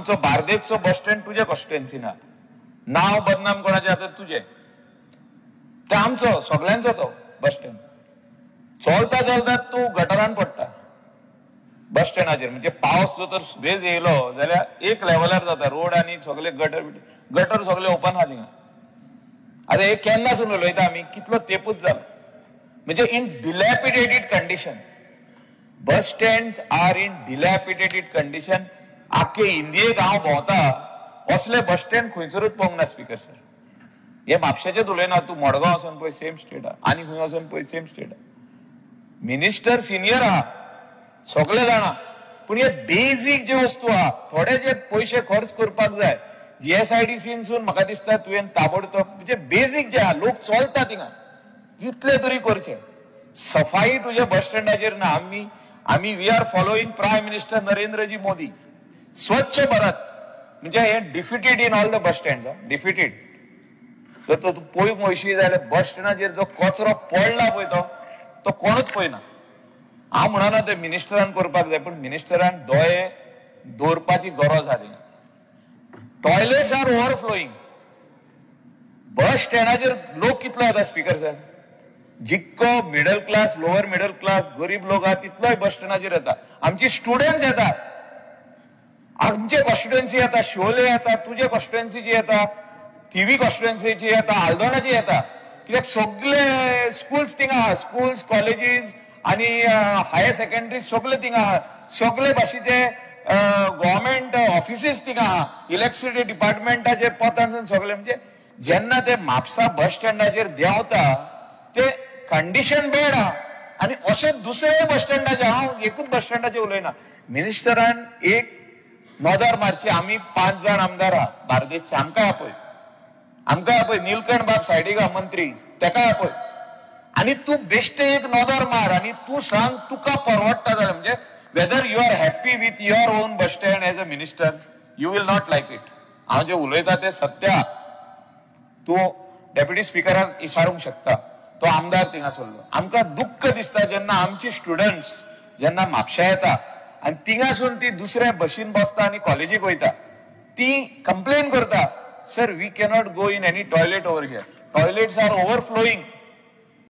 आमचो बार्देजचो bus stand तुझे constituency ना, नाव बदनाम कोणाचे आता तुझे, ते आमचो सगळ्यांचो तो बस स्टँड. चलता चलता तू गटारान पडटा बस स्टँडाचेर. म्हणजे पावस जो तर बेज येयलो जाल्यार एक लेवलार जाता रोड आनी सगळे गटर सगळे ओपन आहा थिंगा. आता हे केन्नासून उलयता आमी, कितलो तेंपूच जाला. म्हणजे in dilapidated condition, bus stands are in dilapidated condition. आख्खे इंडियेक हांव भोंवता असले बस स्टँड खंयसरूच पळोवंक ना स्पीकर सर. हे म्हापशेचेच उलयना, तूं मडगांव वचून पळय सेम स्टेट आहा, आनी खंय वचून पळय सेम स्टेट आहा. मिनिस्टर सिनियर आहा, सगळे जाणा, पूण हे बेजीक जे वस्तू आहा, थोडे जे पयशे खर्च करपाक जाय, जीएसआयडीसीसून म्हाका दिसता तुवें ताबडतोब म्हणजे बेजीक जे आहा, लोक चलता थिंगा, इतले तरी करचे. सफाई तुझ्या बस स्टँडाचेर ना. आमी we are following prime minister Narendraji Modi. Swachh Bharat म्हणजे हे defeated in all the bus stand, defeated. जर तो पळोवंक वयशी जाल्यार बस स्टँडाचेर जो कचरो पडला पळय तो कोणूच पळयना. हांव म्हणना ते मिनिस्टरान करपाक जाय, पण मिनिस्टरान दोळे दवरपाची गरज आहा. Toilets are ओव्हरफ्लोईंग. बस स्टँडाचेर लोक कितलो येता स्पीकर सर, जितको middle class, lower middle class, गरीब लोक आहा तितलोय बस स्टँडाचेर येता. आमचे स्टुडंट्स येता, आमचे कॉन्स्टिट्युएन्सी येता, शोले येता, तुझे कॉन्स्टिट्युएन्सीची येता, थिवी कॉन्स्टिट्युएन्सीची येता, आल्दोनाची येता. कित्याक सगळे स्कूल्स थिंगा आहा, स्कूल्स, कॉलेजीस आणि हायर सेकंडरी सगळे थिंगा आहा. सगळे भाशेचे गव्हर्नमेंट ऑफिसीस थिंगा आहा, इलेक्ट्रिसिटी डिपार्टमेंटाचे पदांसून सगळे. म्हणजे जेन्ना ते म्हापसा बस स्टँडाचेर देंवता ते कंडिशन बॅड आहा. आनी अशे दुसरे बस स्टँडाचे, हांव एकूच बस स्टँडाचेर उलयना, मिनिस्टरान एक नजर मारची. आमी 5 जाण आमदार आहा बार्देशचे, आमकां आपय निलकंठ बाब सायडीक आहा मंत्री, तेका आपय, आनी तूं बेश्टे एक नजर मार आनी तूं सांग तुका परवडटा जाल्यार. म्हणजे whether you are happy with your own bus stand as a minister, you will not like it. हांव जे उलयता ते सत्य आहा. तूं डेप्युटी स्पीकराक इचारूंक शकता, तो आमदार थिंगा सरलो. आमकां दुख्ख दिसता जेन्ना आमची स्टुडंट्स जेन्ना म्हापशा येता आनी थिंगासून ती दुसऱ्या बशीन बसता आनी कॉलेजीक वयता, ती कंप्लेन करता, sir we cannot go in any toilet over here, toilets are ओव्हरफ्लोईंग.